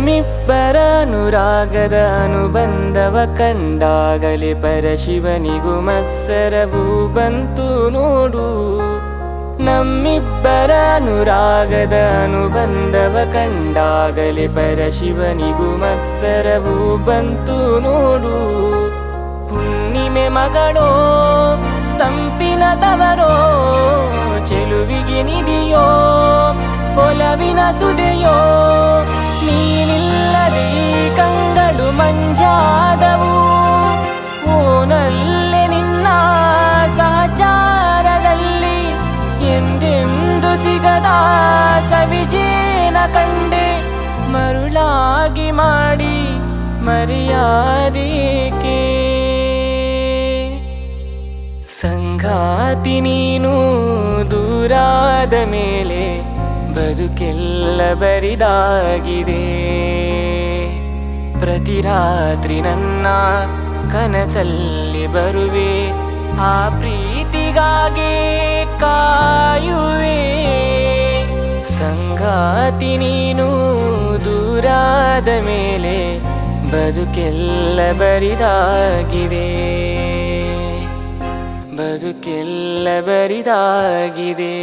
ನಮ್ಮಿಬ್ಬರ ಅನುರಾಗದ ಅನುಬಂಧವ ಕಂಡಾಗಲೇ ಪರಶಿವನಿಗೂ ಮತ್ಸರವು ಬಂತು ನೋಡು. ನಮ್ಮಿಬ್ಬರ ಅನುರಾಗದ ಅನುಬಂಧವ ಕಂಡಾಗಲೇ ಪರಶಿವನಿಗೂ ಮತ್ಸರವು ಬಂತು ನೋಡು. ಹುಣ್ಣಿಮೆ ಮಗಳೋ ತಂಪಿನದವರೋ ಚೆಲುವಿಗೆ ನಿಧಿಯೋ ಒಲವಿನ ಸುದೆಯೋ ನೀನಿಲ್ಲದೆ ಕಂಗಳು ಮಂಜಾದವು. ಓನಲ್ಲೆ ನಿನ್ನ ಸಹಚಾರದಲ್ಲಿ ಎಂದೆಂದು ಸಿಗದ ಸವಿಜೇನ ಕಂಡೆ. ಮರುಳಾಗಿ ಮಾಡಿ ಮರೆಯಾದೇಕೆ ಸಂಗಾತಿ ನೀನು ದೂರಾದ ಮೇಲೆ ಬದುಕೆಲ್ಲ ಬರಿದಾಗಿದೆ. ಪ್ರತಿ ರಾತ್ರಿ ನನ್ನ ಕನಸಲ್ಲಿ ಬರುವೆ ಆ ಪ್ರೀತಿಗಾಗಿ ಕಾಯುವೆ. ಸಂಗಾತಿ ನೀನು ದೂರಾದ ಮೇಲೆ ಬದುಕೆಲ್ಲ ಬರಿದಾಗಿದೆ. ಬದುಕೆಲ್ಲ ಬರಿದಾಗಿದೆ.